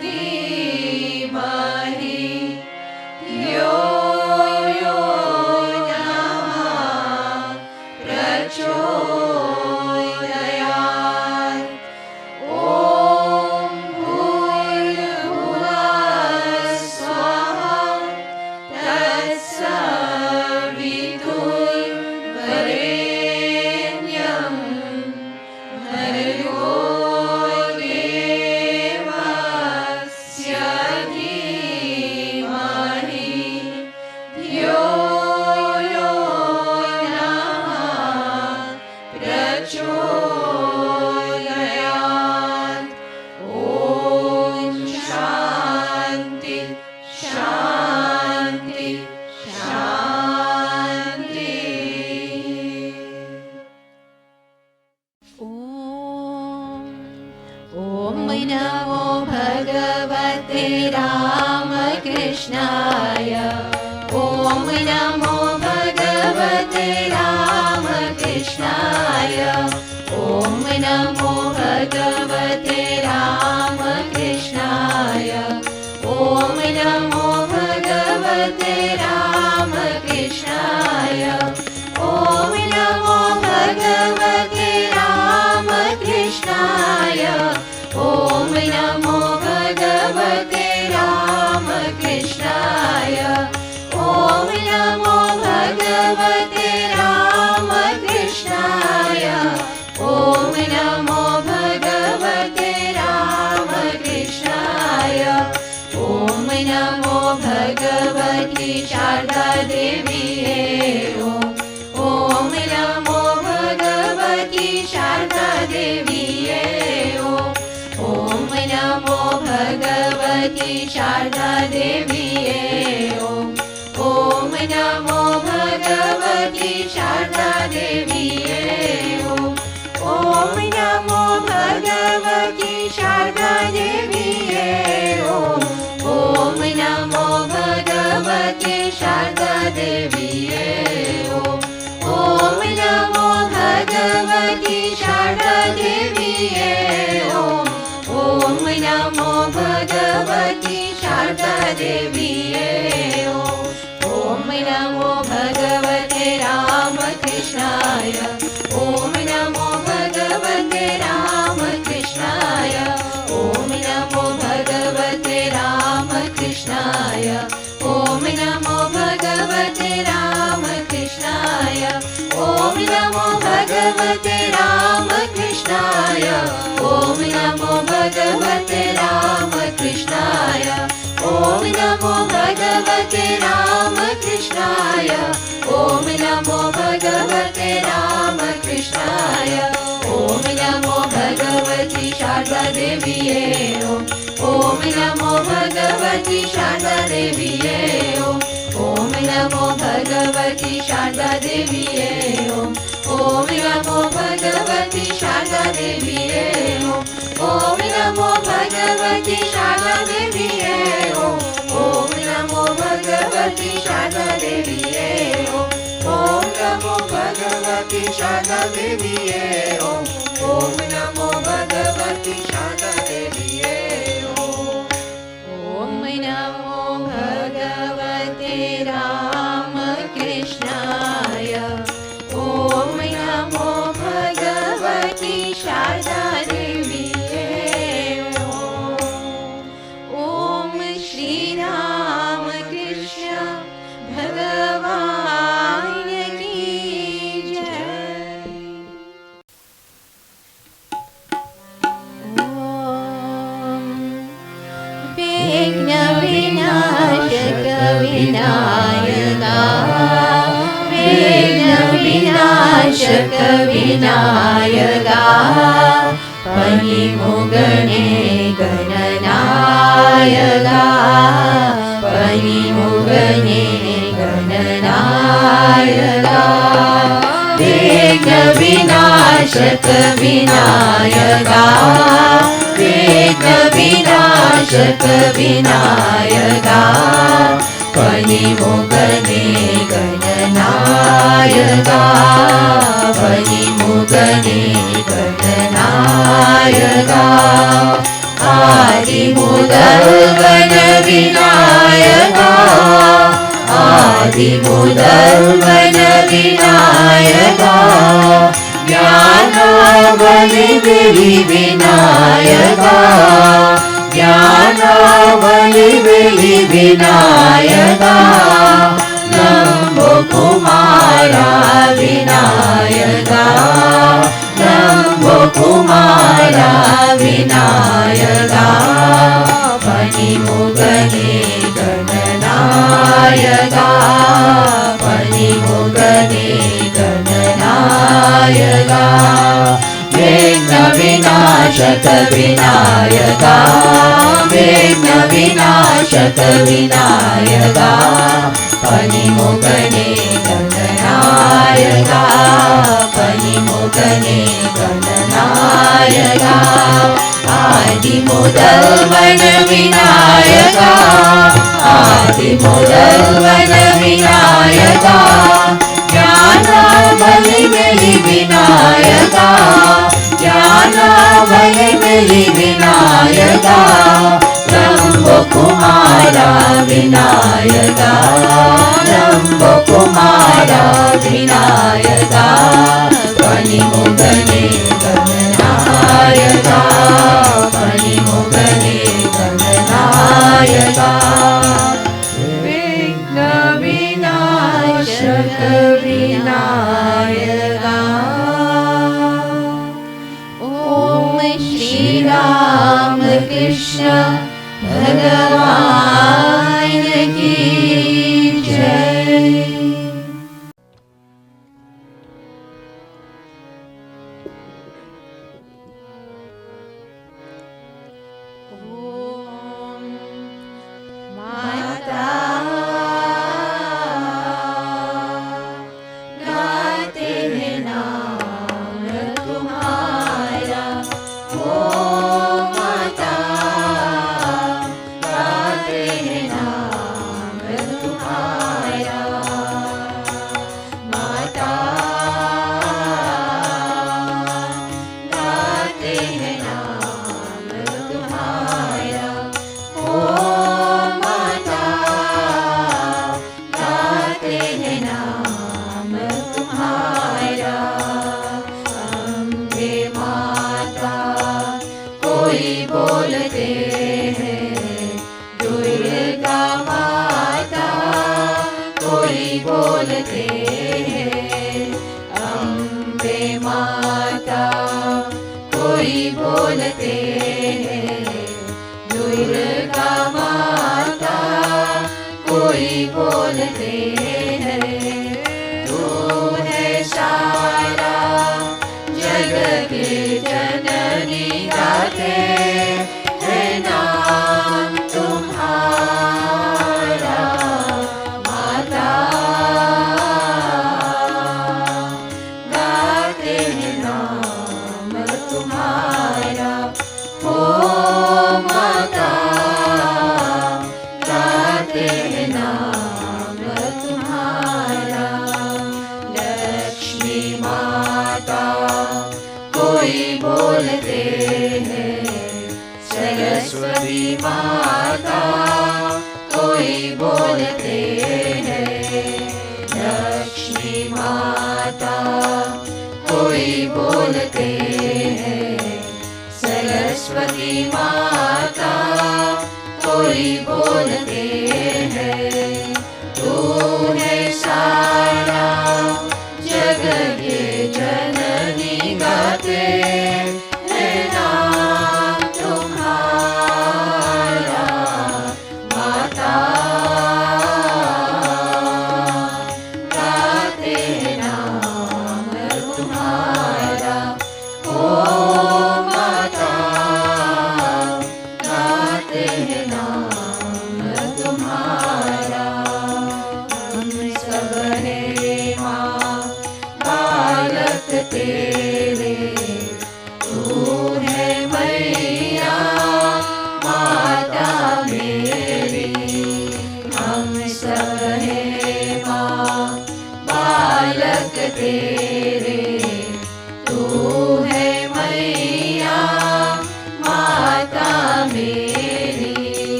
धीमहि यो यो नमः प्रचोदयात्। ॐ भूर्भुवः स्वः तत्सवितुर्वरेण्यं भर्गो देवस्य धीमहि धियो यो नमः प्रचोदयात्। ॐ शान्ति शान्ति शान्ति। ॐ नमो भगवते रामकृष्णाय। ॐ नमो भगवते रामकृष्णाय। ॐ नमो भगवते रामकृष्णाय। ॐ नमो भगवते रामकृष्णाय। ॐ नमो भगवते रामकृष्णाय। ॐ नमो भगवते रामकृष्णाय। ॐ नमो भगवते रामकृष्णाय। ॐ नमो भगवते रामकृष्णाय। ॐ नमो भगवती शारदा देवीये। ॐ नमो भगवती शारदा देवीये। ॐ नमो भगवती शारदा देवीये। ॐ नमो भगवती शारदा देवीये। ॐ नमो भगवती शारदा देवीये। ॐ नमो भगवती शारदा देवीये। ॐ नमो भगवती शारदा देवीये। ॐ नमो भगवती शारदा देवीये। ॐ नमो भगवते रामकृष्णाय। ॐ नमो भगवते रामकृष्णाय। ॐ नमो भगवते रामकृष्णाय। ॐ नमो भगवते रामकृष्णाय। ॐ नमो भगवते रामकृष्णाय। ॐ नमो भगवते रामकृष्णाय। ॐ नमो भगवते रामकृष्णाय। ॐ नमो भगवते रामकृष्णाय। ॐ नमो भगवती शारदा देवीये। ॐ नमो भगवती शारदा देवीये। ॐ नमो भगवती शारदा देवीये। ॐ नमो भगवती शारदा देवीये। ॐ नमो भगवती शारदा देवीये। ॐ नमो भगवती शारदा देवीये। ॐ नमो भगवती शारदा देवीये। ॐ नमो भगवती शारदा देवीये। ॐ नमो भगवते रामकृष्णाय। ॐ नमो भगवती शारदा देवीये। ॐ श्रीराम कृष्ण भगवान की जय। विघ्न विनाशक विनायका। विघ्न विनाशक विनायका। परिमुगणे गणनायका। परिमुगणे गणनायका। विघ्न विनाशक विनायका। विघ्न विनाशक विनायका। परिमुगणे गणनायका। परिमुगणे गणनायका। आदिमूलवन विनायका आदिमूलवन विनायका ज्ञानावली विधि विनायका ज्ञानावली विधि विनायका नमो कुमारा विनायका नमो कुमारा विनायका पनिमुगने गणनायका पनिमुगने गणनायका विघ्न विनाशक विनायका विघ्न विनाशक विनायका पनिमुगने गणनायका पनिमुगने गणनायका आदिमूलवन विनायका आदिमूलवन विनायका ज्ञानावली मिली विनायका ज्ञानावली मिली विनायका नमो कुमारा विनायका नमो कुमारा विनायका पनिमुगने गणनायका पनिमुगने गणनायका विघ्न विनाशक विनायका ओम श्री राम कृष्ण भगवान की जय।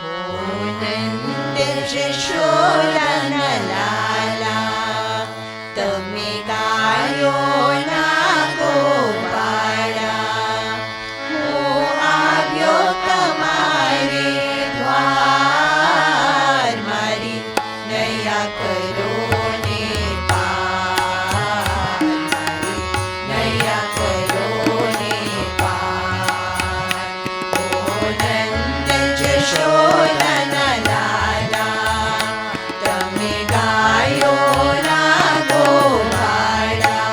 નંદ જશોદાના લાલા, તમે ગાયો ના ગોવાળા, હું આવ્યો તમારે દ્વાર, મારી નયા કરો ને પાર, મારી નયા કરો ને પાર. ઓ નંદ જશોદાના લાલા, તમે ગાયો ના ગોવાળા,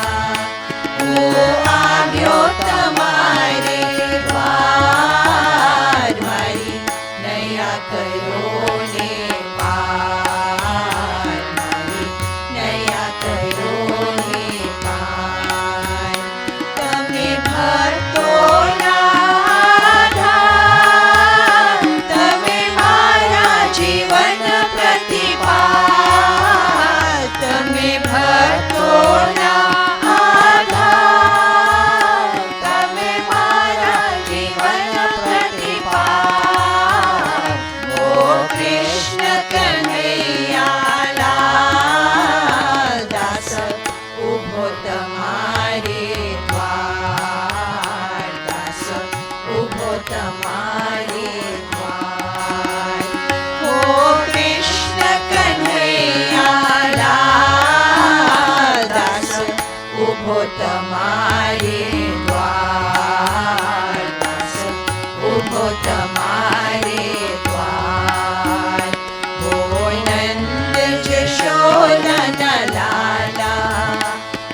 હું આવ્યો તમારે દ્વાર, મારી નયા કરો ને પાર, મારી નયા કરો ને પાર. તમે ભક્તોના આધાર, તમે મારા જીવન પ્રતિપાલ, તમે ભક્તોના આધાર, તમે મારા જીવન પ્રતિપાલ. ઓ કૃષ્ણ કનૈયા લાલ, દાસ ઉભો તમારે દ્વાર, દાસ ઉભો તમારે દ્વાર. ઓ કૃષ્ણ કનૈયા લાલ, દાસ ઉભો તમારે દ્વાર, દાસ ઉભો તમારે દ્વાર. ઓ નંદ જશોદાના લાલા,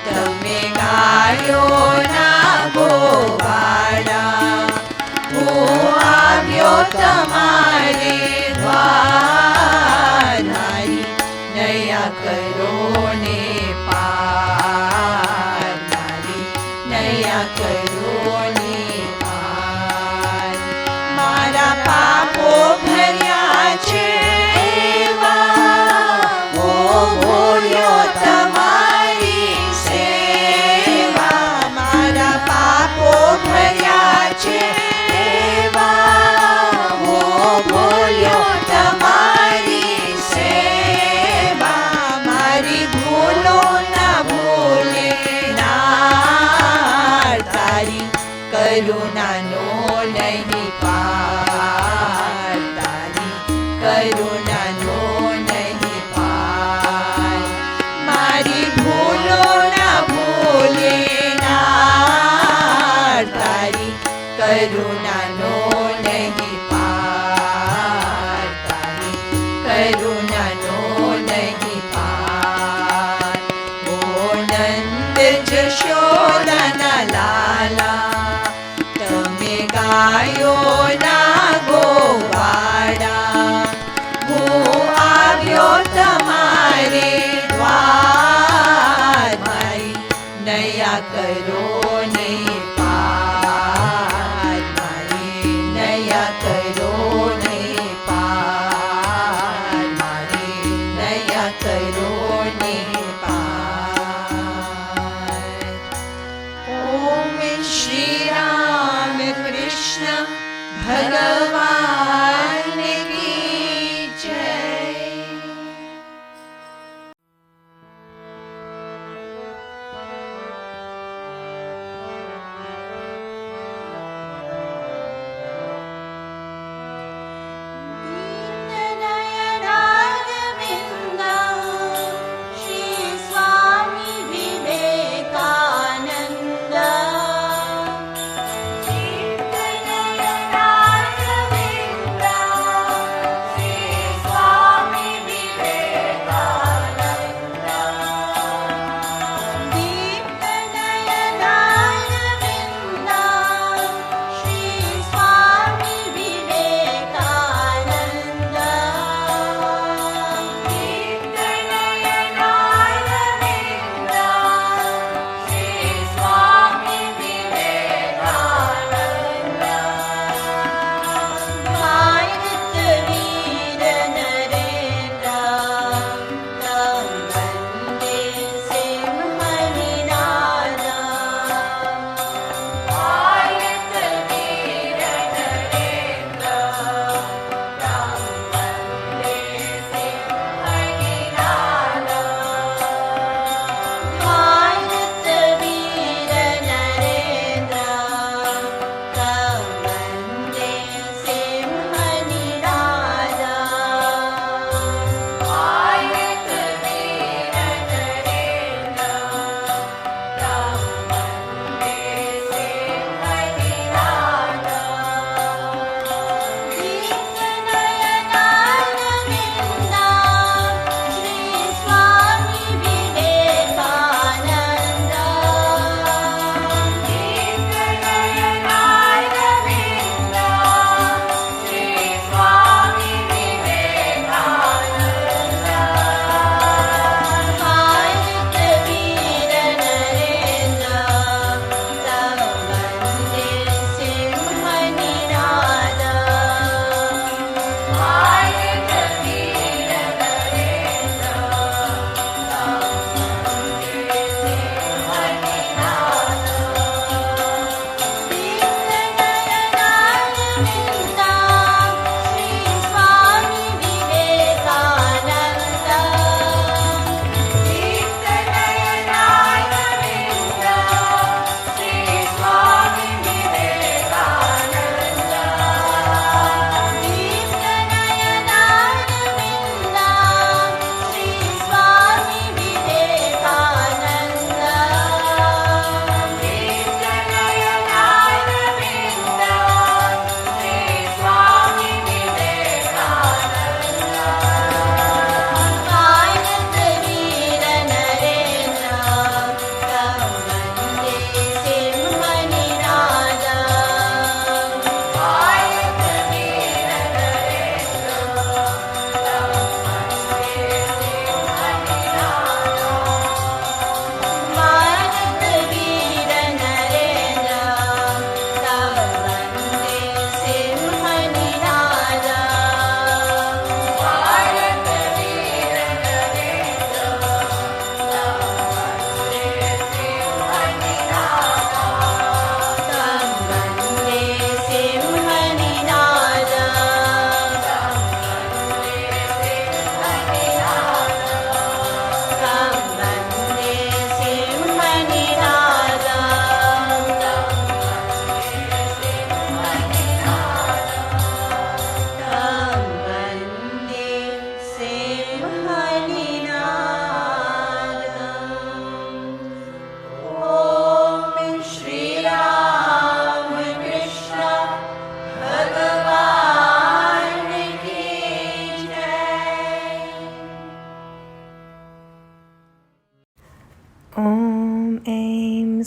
તમે ગાયો ના ગોવાળા, હું આવ્યો તમારે દ્વાર, મારી નયા કરો ને પાર, મારી નયા કરો ને પાર. મારા પાપો ભર્યા છે એવા, હું ભૂલ્યો તમારી સેવા. મારા પાપો ભર્યા છે એવા, હું ભૂલ્યો તમારી સેવા. મારી ભૂલો ના ભૂલે નાર, તારી કરુણાનો નહીં પાર, તારી કરુણાનો નહીં પાર. મારી ભૂલો ના ભૂલે નાર, તારી કરુણાનો નહીં પાર, તારી કરુણાનો નહીં પાર. ઓ નંદ જશોદાના લાલા, તમે ગાયો ના ગોવાળા, હું આવ્યો તમારે દ્વાર, મારી નયા કરો ને પાર, મારી નયા કરો ને પાર, મારી નયા કરો ને પાર.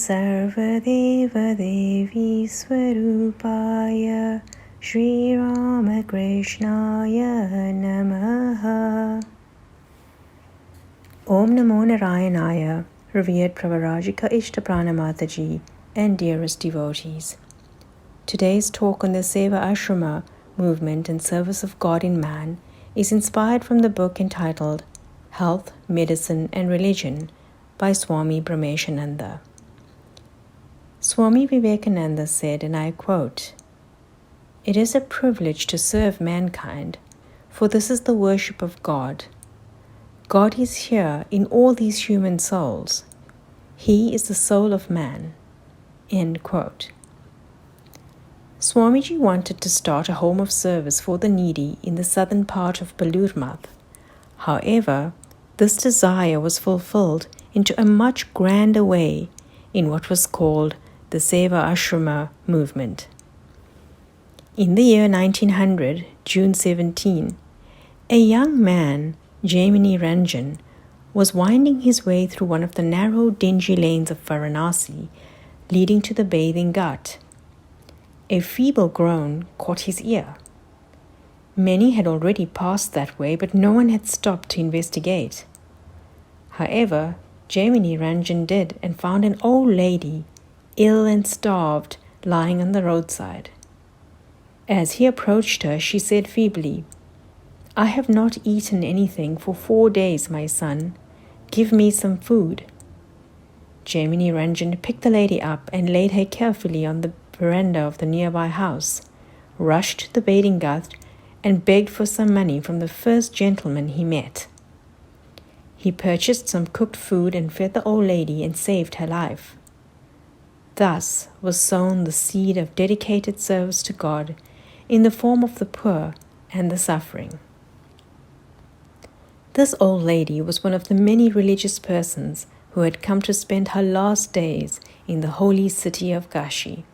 Sarvadeva Devi Swarupaya Shri Ramakrishnaya Namaha. Om Namo Narayanaya, revered Pravarajika Ishtapranam Mataji and dearest devotees. Today's talk on the Seva Ashrama movement and service of God in man is inspired from the book entitled Health, Medicine and Religion by Swami Brahmeshananda. Swami Vivekananda said, and I quote, "It is a privilege to serve mankind, for this is the worship of God. God is here in all these human souls. He is the soul of man." End quote. Swamiji wanted to start a home of service for the needy in the southern part of Balurmath. However, this desire was fulfilled into a much grander way in what was called the Seva Ashrama movement. In the year 1900, June 17, a young man, Jaimini Ranjan, was winding his way through one of the narrow, dingy lanes of Varanasi, leading to the bathing ghat. A feeble groan caught his ear. Many had already passed that way, but no one had stopped to investigate. However, Jaimini Ranjan did and found an old lady, ill and starved, lying on the roadside. As he approached her, she said feebly, "I have not eaten anything for 4 days, my son. Give me some food." Jaimini Ranjan picked the lady up and laid her carefully on the veranda of the nearby house, rushed to the bathing ghat, and begged for some money from the first gentleman he met. He purchased some cooked food and fed the old lady and saved her life. Thus was sown the seed of dedicated service to God in the form of the poor and the suffering. This old lady was one of the many religious persons who had come to spend her last days in the holy city of Kashi.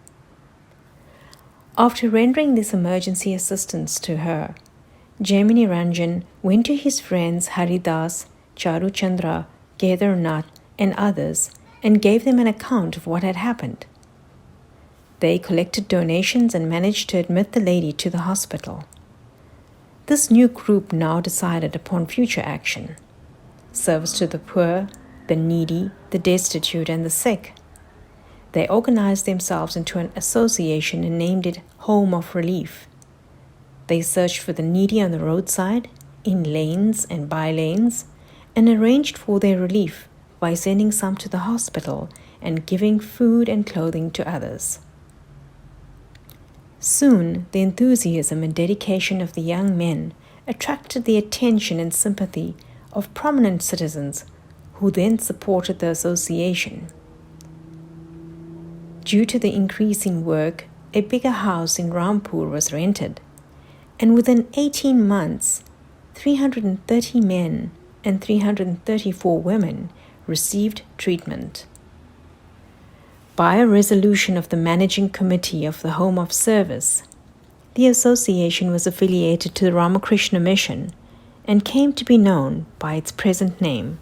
After rendering this emergency assistance to her, Jaimini Ranjan went to his friends Haridas, Charuchandra, Kedarnath, and others and gave them an account of what had happened. They collected donations and managed to admit the lady to the hospital. This new group now decided upon future action: service to the poor, the needy, the destitute, and the sick. They organized themselves into an association and named it Home of Relief. They searched for the needy on the roadside, in lanes and by lanes, and arranged for their relief by sending some to the hospital and giving food and clothing to others. Soon, the enthusiasm and dedication of the young men attracted the attention and sympathy of prominent citizens who then supported the association. Due to the increasing work, a bigger house in Rampur was rented, and within 18 months, 330 men and 334 women received treatment. By a resolution of the managing committee of the Home of Service, the association was affiliated to the Ramakrishna Mission and came to be known by its present name,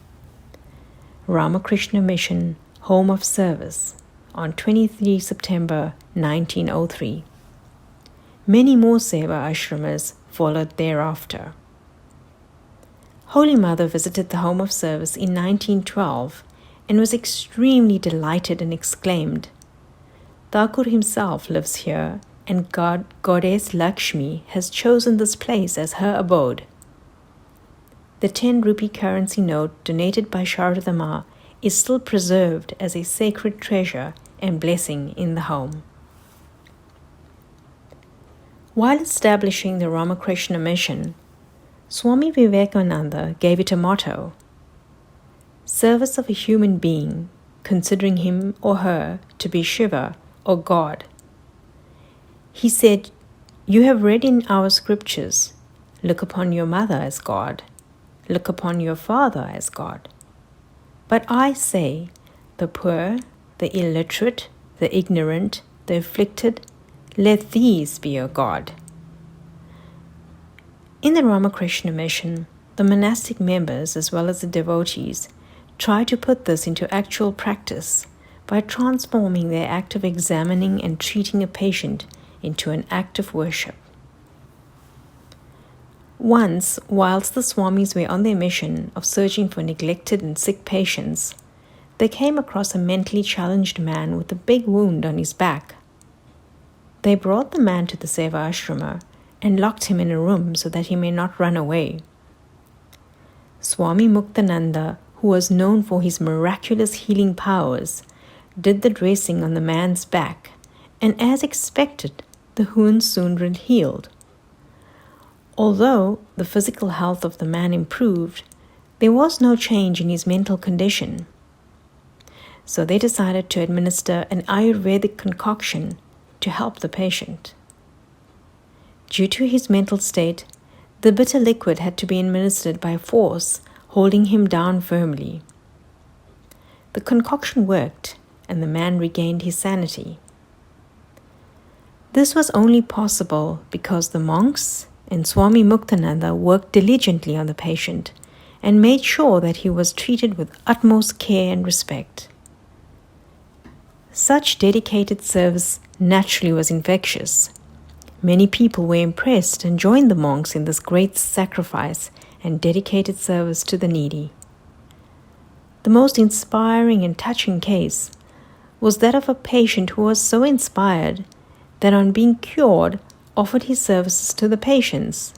Ramakrishna Mission Home of Service, on 23 September 1903. Many more Seva Ashramas followed thereafter. Holy Mother visited the Home of Service in 1912 and was extremely delighted and exclaimed, "Thakur himself lives here, and Goddess Lakshmi has chosen this place as her abode." The 10 rupee currency note donated by Sarada Ma is still preserved as a sacred treasure and blessing in the home. While establishing the Ramakrishna Mission, Swami Vivekananda gave it a motto: service of a human being, considering him or her to be Shiva or God. He said, "You have read in our scriptures, look upon your mother as God, look upon your father as God. But I say, the poor, the illiterate, the ignorant, the afflicted, let these be your God." In the Ramakrishna Mission, the monastic members as well as the devotees try to put this into actual practice by transforming their act of examining and treating a patient into an act of worship. Once, whilst the Swamis were on their mission of searching for neglected and sick patients, they came across a mentally challenged man with a big wound on his back. They brought the man to the Seva Ashrama and locked him in a room so that he may not run away. Swami Muktananda, who was known for his miraculous healing powers, did the dressing on the man's back, and as expected, the wound soon healed. Although the physical health of the man improved, there was no change in his mental condition. So they decided to administer an Ayurvedic concoction to help the patient. Due to his mental state, the bitter liquid had to be administered by force, holding him down firmly. The concoction worked, and the man regained his sanity. This was only possible because the monks and Swami Muktananda worked diligently on the patient and made sure that he was treated with utmost care and respect. Such dedicated service naturally was infectious. Many people were impressed and joined the monks in this great sacrifice and dedicated service to the needy. The most inspiring and touching case was that of a patient who was so inspired that on being cured, offered his services to the patients.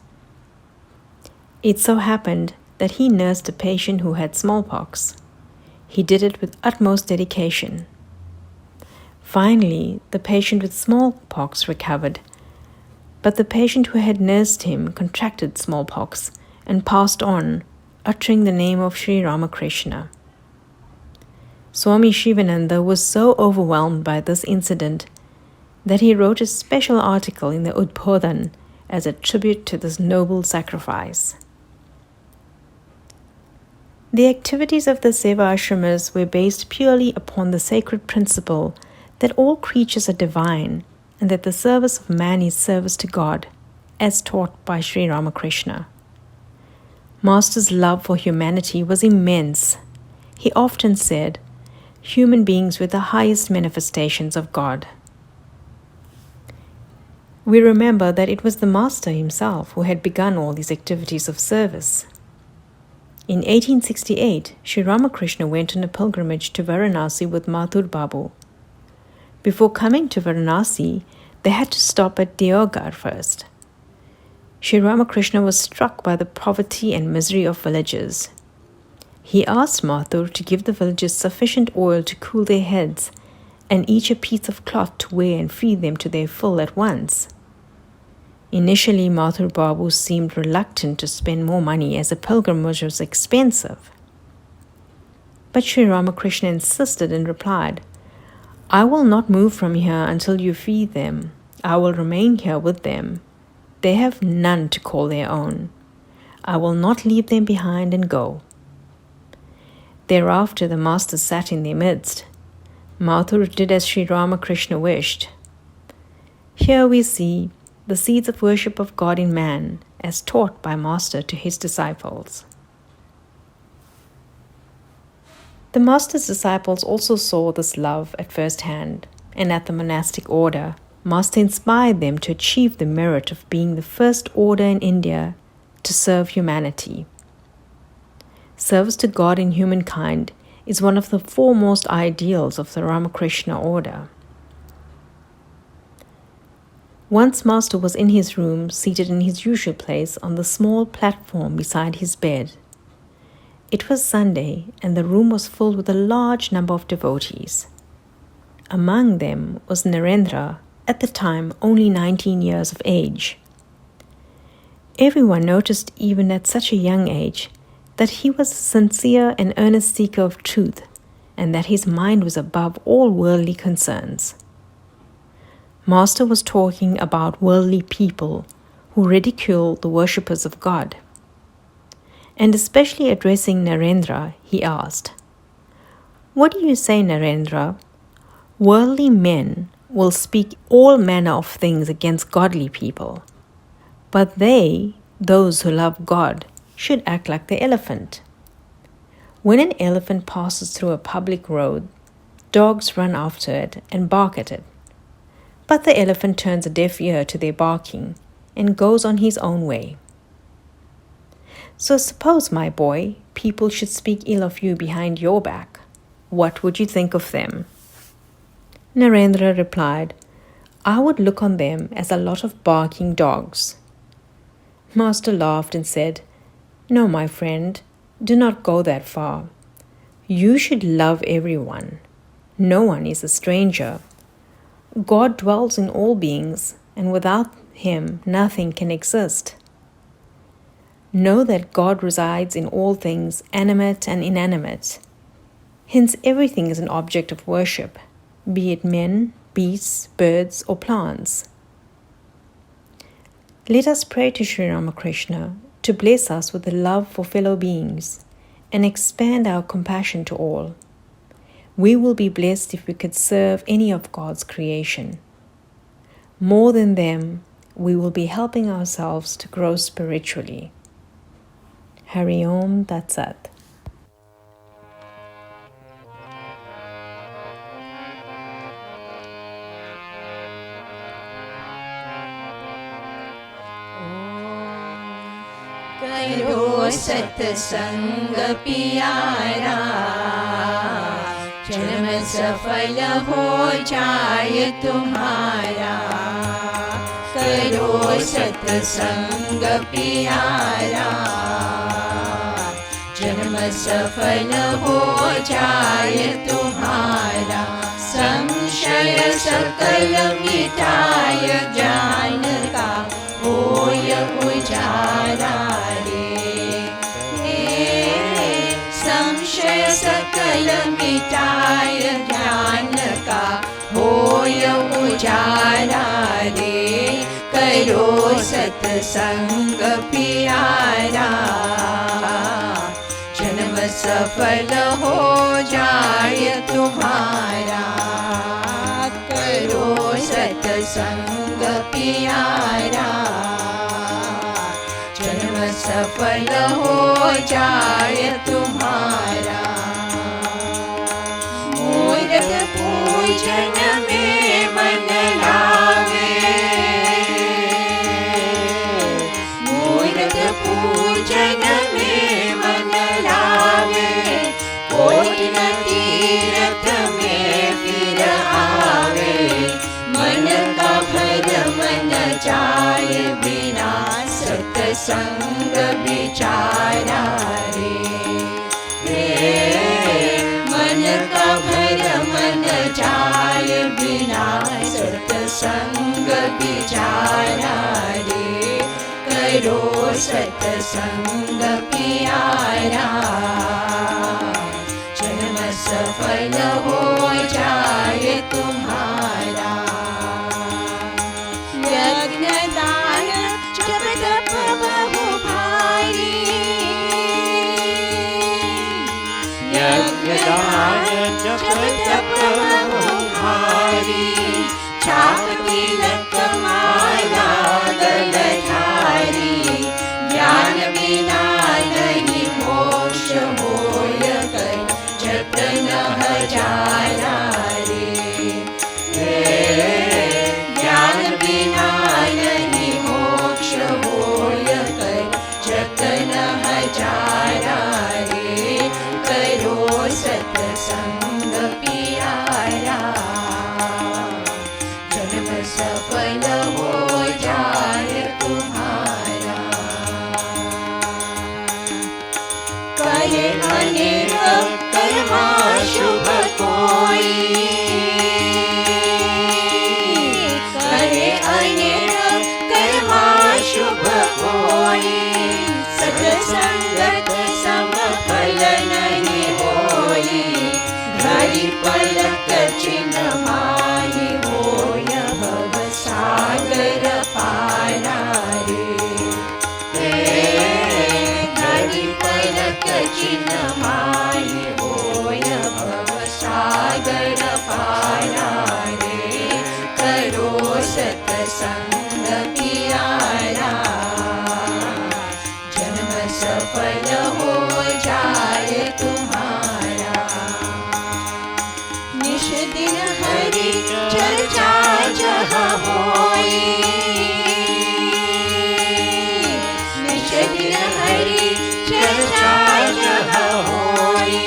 It so happened that he nursed a patient who had smallpox. He did it with utmost dedication. Finally, the patient with smallpox recovered, but the patient who had nursed him contracted smallpox and passed on, uttering the name of Sri Ramakrishna. Swami Shivananda was so overwhelmed by this incident that he wrote a special article in the Udbodhan as a tribute to this noble sacrifice. The activities of the Seva Ashramas were based purely upon the sacred principle that all creatures are divine and that the service of man is service to God, as taught by Sri Ramakrishna. Master's love for humanity was immense. He often said, human beings were the highest manifestations of God. We remember that it was the Master himself who had begun all these activities of service. In 1868, Sri Ramakrishna went on a pilgrimage to Varanasi with Mathur Babu. Before coming to Varanasi, they had to stop at Deoghar first. Sri Ramakrishna was struck by the poverty and misery of villagers. He asked Mathur to give the villagers sufficient oil to cool their heads and each a piece of cloth to wear and feed them to their full at once. Initially, Mathur Babu seemed reluctant to spend more money as a pilgrimage was expensive. But Sri Ramakrishna insisted and replied, I will not move from here until you feed them. I will remain here with them. They have none to call their own. I will not leave them behind and go. Thereafter the Master sat in their midst. Mathur did as Sri Ramakrishna wished. Here we see the seeds of worship of God in man, as taught by Master to his disciples. The Master's disciples also saw this love at first hand, and at the monastic order, Master inspired them to achieve the merit of being the first order in India to serve humanity. Service to God and humankind is one of the foremost ideals of the Ramakrishna order. Once Master was in his room, seated in his usual place on the small platform beside his bed. It was Sunday, and the room was filled with a large number of devotees. Among them was Narendra, at the time only 19 years of age. Everyone noticed, even at such a young age, that he was a sincere and earnest seeker of truth, and that his mind was above all worldly concerns. Master was talking about worldly people who ridicule the worshippers of God. And especially addressing Narendra, he asked, What do you say, Narendra? Worldly men will speak all manner of things against godly people, but they, those who love God, should act like the elephant. When an elephant passes through a public road, Dogs run after it and bark at it. But the elephant turns a deaf ear to their barking and goes on his own way. So suppose, my boy, people should speak ill of you behind your back. What would you think of them? Narendra replied, I would look on them as a lot of barking dogs. Master laughed and said, No, my friend, do not go that far. You should love everyone. No one is a stranger. God dwells in all beings, and without Him nothing can exist. Know that God resides in all things, animate and inanimate. Hence everything is an object of worship, be it men, beasts, birds, or plants. Let us pray to Sri Ramakrishna to bless us with the love for fellow beings and expand our compassion to all. We will be blessed if we could serve any of God's creation. More than them, we will be helping ourselves to grow spiritually. Hari Om Tat Sat. करो सत्संग प्यारा, जन्म सफल हो जाए तुम्हारा। करो सत्संग प्यारा, जन्म सफल हो जाए तुम्हारा। संशय सकल मिटाय ज्ञान का होय उजाला रे। संशय सकल मिटाय ज्ञान का होय उजाला रे। करो सत्संग प्यारा, जन्म सफल हो जाए तुम्हारा। करो सत्संग प्यारा, जन्म सफल हो जाए तुम्हारा। मूर्त पूजन में मन लागे, मूर्त पूजन में मन लागे। कोटि न तीर्थ में फिर आवे, मन का भरम न जाए बिना सत्संग विचारा रे। मन का भरम न जाए बिना सत्संग विचारा रे। करो सत्संग प्यारा, जन्म सफल हो जाए तुम्हारा। यज्ञ दान जप तप बहु भारी, यज्ञ दान जप तप बहु भारी। छाप तिलक माला गलधारी, ज्ञान बिना नहीं मोक्ष होय कर जतन हजारा रे। ज्ञान बिना नहीं मोक्ष होय कर जतन हजारा रे। करो सत्संग प्यारा, जन्म सफल हो जाए तुम्हारा। कहे अनेक कर्मा शुभ कोई, करे अनेक कर्मा शुभ कोई। सत्संगत सम फल नहीं होई, घड़ी पलक चिन्ह माही होय भव सागर पारा रे। घड़ी पलक चिन्ह माही होय भव सागर पारा रे। करो सत्संग प्यारा, जन्म सफल हो जाए तुम्हारा। चर्चा जह होई,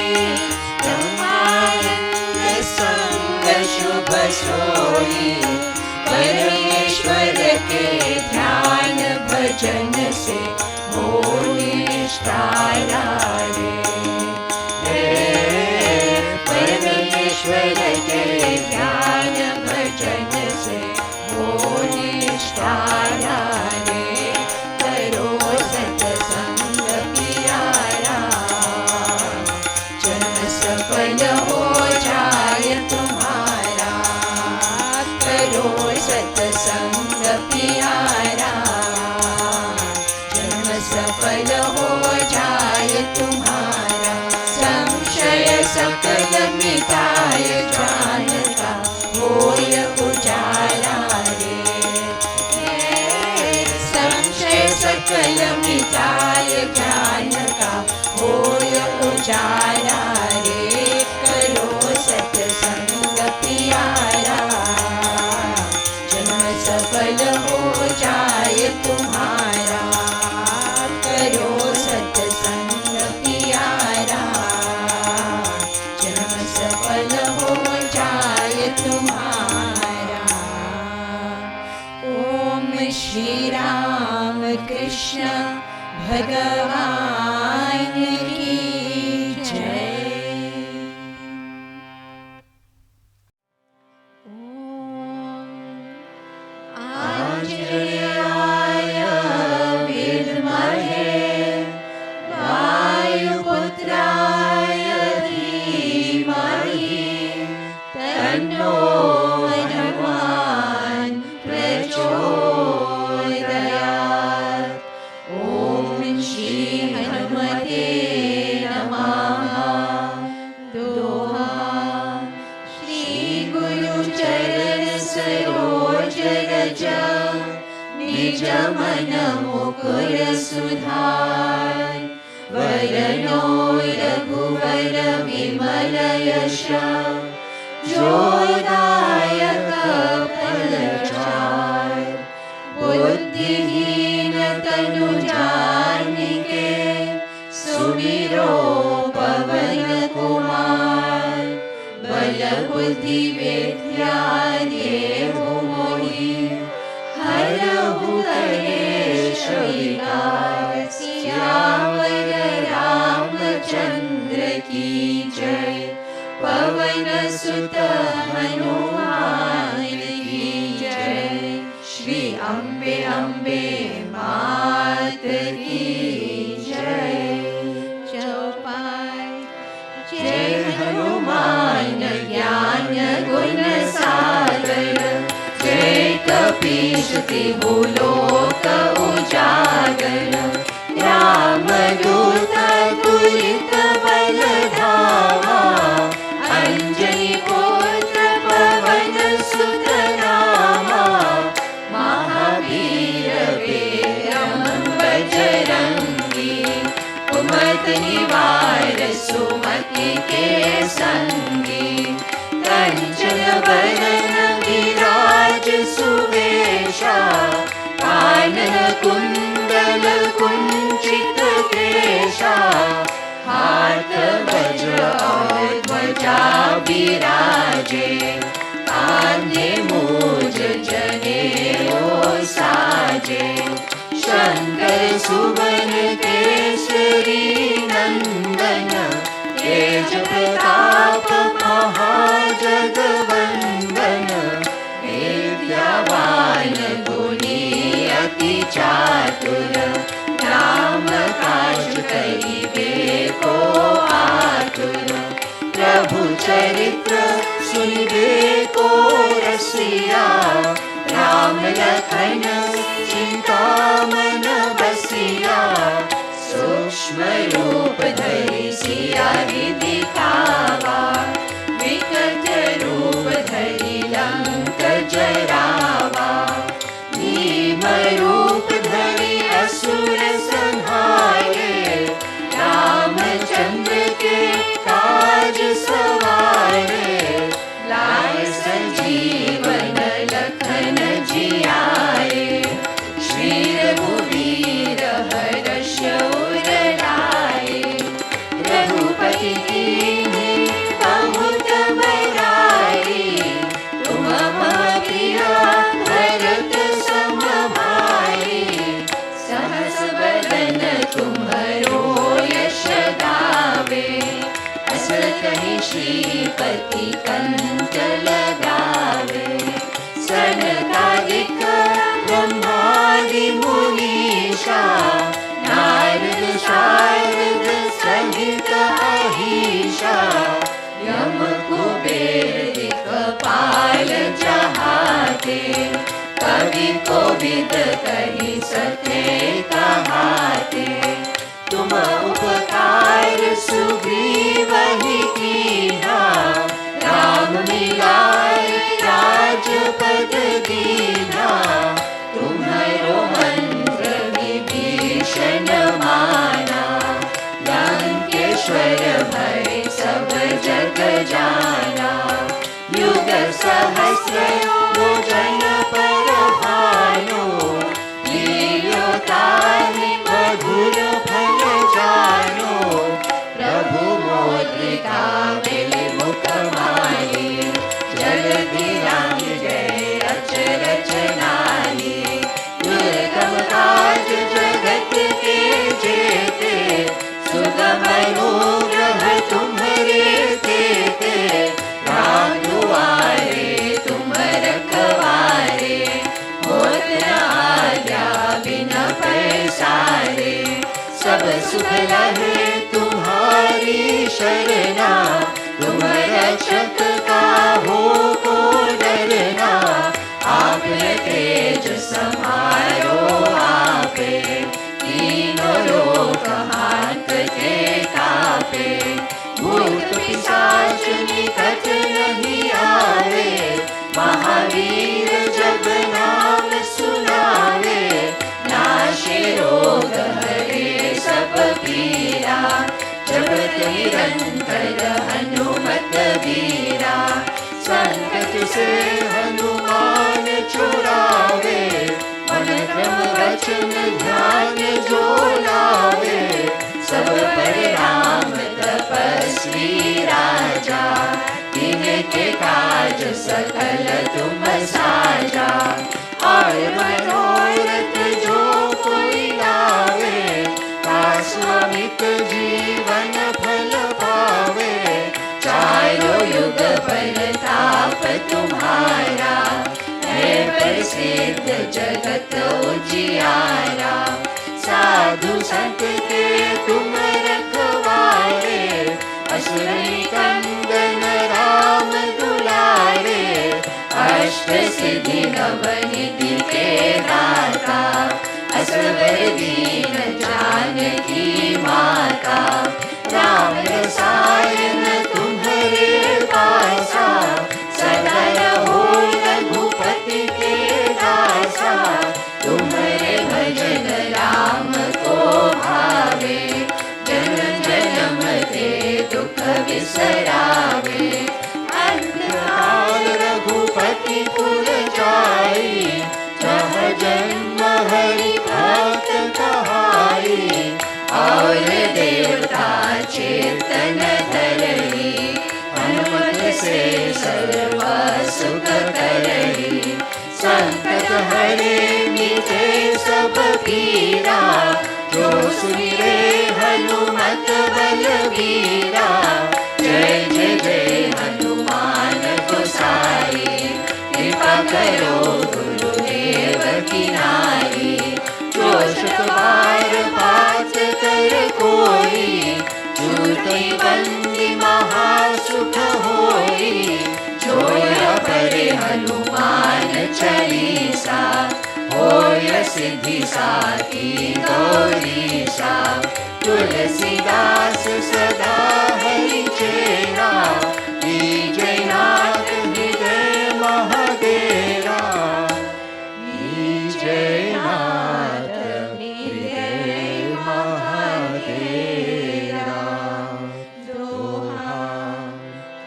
ब्रह्मानंद संग शुभ सोई। परमेश्वर के ध्यान भजन से हो निष्ठाला रे। परमेश्वर के ध्यान भजन से हो निष्ठाला रे। करो सत्संग प्यारा, जन्म सफल हो जाए तुम्हारा। करो सत्संग प्यारा, जन्म सफल हो जाए तुम्हारा। संशय सकल मिटाय ज्ञान का होय उजाला रे। संशय सकल मिटाय ज्ञान का होय उजाला रे। करो सत्संग प्यारा, जन्म सफल हो जाए तुम्हारा। करो सत्संग प्यारा, जन्म सफल हो जाए तुम्हारा। ओम श्री राम कृष्ण भगवान की जय। आंजनेयाय विद्महे वायुपुत्राय धीमहि, तन्नो हनुमान प्रचोदयात्। ओम श्री हनुमते नमः। दोहा श्री गुरु चरण सरोज रज, निज मन मुकुर सुधार। वरनो रघुवर विमल यश, जोदायक फलचार। बुद्धिहीन तनु जानिके, सुमिरो पवन कुमार। बल बुद्धि विद्या देहु मोहि, हरहु कलेश विकार। सियावर रामचंद्र की जय। पवन सुत हनुमान की जय। श्री अम्बे अम्बे मात की जय। चौपाई जय हनुमान ज्ञान गुण सागर। जय कपीश तिहु लोक उजागर। रामदूत तुलित बल धामा, अंजनी पुत्र पवन सुत नामा। महावीर विक्रम बजरंगी, कुमत निवार सुमति के संगी। कंचन बरन विराज सुवेशा, कानन कुंडल कुंचित केशा। हाथ वज्र और ध्वजा विराजे, कांधे मूज जनेऊ साजे। शंकर सुवन केसरी नंदन, तेज प्रताप महाजगवंदन। विद्यावान गुणी अति चातुर, राम काज करिबे को आतुर। प्रभु चरित्र सुनिबे को रसिया, राम लखन चिंतामन बसिया। सूक्ष्म रूप धरि सिया दिखावा, विकट रूप धरि लंक जरावा। भीम रूप धरि असुर संहारे, रामचंद्र के काज सवारे। लाए संजीवन लखन जियाए, श्री रघुवीर हर्ष उर लाए। कहीं श्रीपति कंठ लगावे। सनकादिक ब्रह्मादि मुनीषा, नारद शारद सहित अहीशा, यम कुबेर दिक्पाल जहाते, कवि कोविद कही सके कहाते। तुम उपकार सुग्रीव ही कीन्हा, राम मिलाए राजपद दीन्हा। तुम्हारो मंत्र विभीषण माना, लंकेश्वर भय सब जग जाना। युग सहस्र योजन पर भानु, लील्योताहि मधुर फल जानो। प्रभु मोद्रिका मिलि मुख माहि, जल्दी राम गए अचरज नाहि। दुर्गम काज जगत के जेते, सुगम अनुग्रह तुम्हरे तेते। राम दुआरे तुम रखवारे, होत न आज्ञा बिना पैसारे। सब सुख लहे तुम्हारी शरणा, तुम रक्षक काहू को डरना। आपने तेज समारो आपे, तीनों लोक हांकते कापे। भूत पिशाच निकट नहीं आवे, महावीर जब नाम सुनावे। नाशे रोग हरे सब पीरा, जपत निरंतर हनुमत वीरा। संकट से हनुमान छुड़ावे, मन क्रम वचन ध्यान जो लावे। सब पर राम तपस्वी राजा, तिनके काज सकल तुम साजा। और मनोरथ जो कोई लावे, शाश्वत जीवन फल पावे। चारों युग परताप तुम्हारा, है प्रसिद्ध जगत उजियारा। साधु संत के तुम रखवारे, असुर निकंदन राम दुलारे। अष्ट सिद्धि नवनिधि के दाता, असवर दीन जानकी माता। राम रसायन तुम्हारे पासा, सदा रहो रघुपति के दासा। तुम्हारे भजन राम को भावे, जन्म जन्म के दुख बिसरावे। अंतकाल रघुपति पुर जाई, जहाँ जन्म हरि भक्त कहाई। और देवता चेतन धरई, हनुमत से सर्व सुख करई। संकट हरे मिटे सब पीरा, जो सुनिरे हनुमत बलवीरा। जय जय जय हनुमान गोसाई, कृपा करो गुरुदेव की नाई। जो शत बार पाठ कर कोई, छूटई बंदी महासुख होई। जोया परे हनुमान चालीसा, होय सिद्धि साखी गौरीशा। तुलसीदास सदा हरि चेरा, कीजय नाथ हृदय महादेरा। कीजय नाथ हृदय महादेरा। दोहा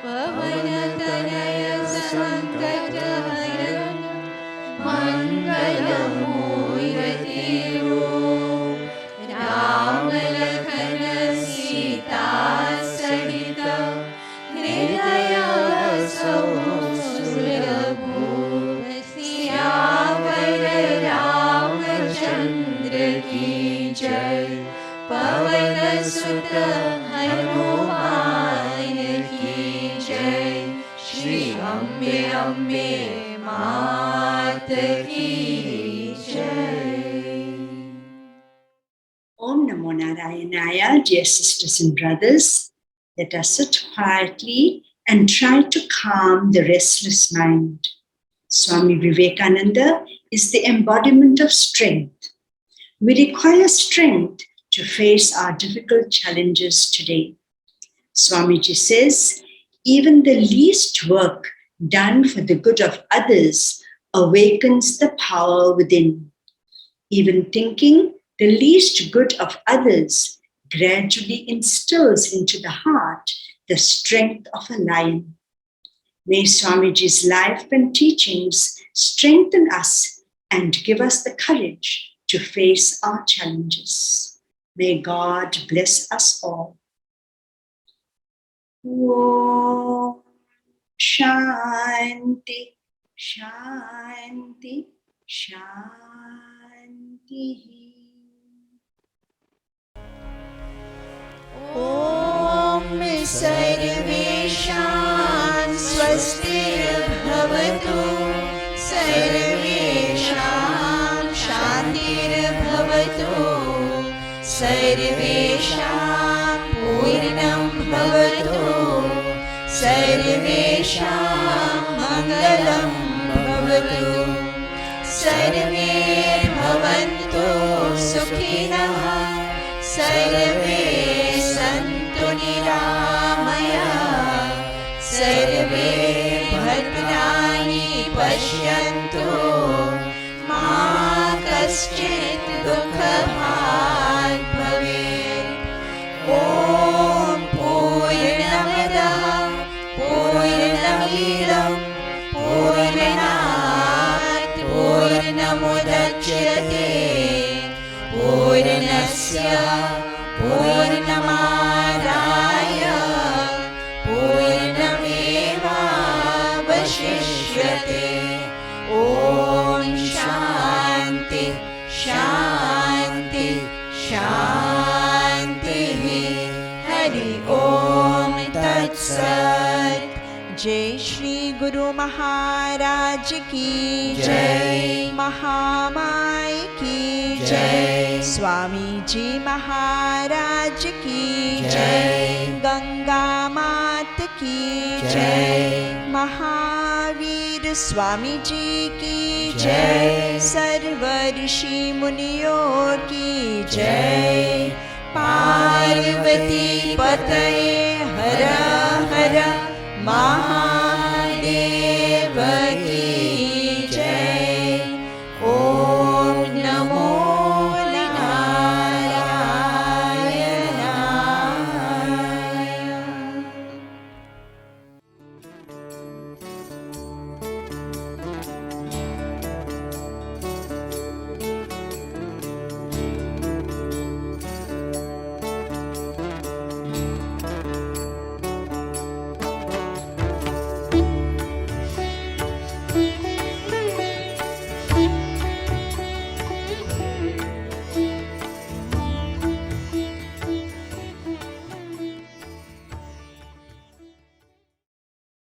पवन तनय संकट हरण, मंगल मूर्ति रूप। राम लखन सीता सहित, हृदय बसो सुरभूप। सियावर रामचंद्र की जय, पवन सुत हनुमान की अम्बे अम्बे मात की जय. Om Namo Narayanaya, dear sisters and brothers. Let us sit quietly and try to calm the restless mind. Swami Vivekananda is the embodiment of strength. We require strength to face our difficult challenges today. Swamiji says, even the least work done for the good of others awakens the power within. Even thinking the least good of others gradually instills into the heart the strength of a lion. May Swamiji's life and teachings strengthen us and give us the courage to face our challenges. May God bless us all. Om Shanti, Shanti, Shanti. ॐ सर्वेषां स्वस्तिर्भवतु सर्वेषां शान्तिर्भवतु सर्वेषां पूर्णं भवतु सर्वेषां मङ्गलं भवतु सर्वे भवन्तु सुखिनः सर्वे सन्तु निरामयाः सर्वे भद्राणि पश्यन्तु मा कश्चित् दुःखभाग् भवेत्. ॐ पूर्णमदः पूर्णमिदं पूर्णात् पूर्णमुदच्यते पूर्णस्य पूर्णमादाय पूर्णमेवावशिष्यते. ॐ शान्ति शान्ति शान्तिः. हरि ओम तत्सत्. जय श्री गुरु महाराज की जय. महामाई की जय. स्वामी जी महाराज की जय. गंगा मात की जय. महावीर स्वामी जी की जय. सर्व ऋषि मुनियों की जय. पार्वती पतये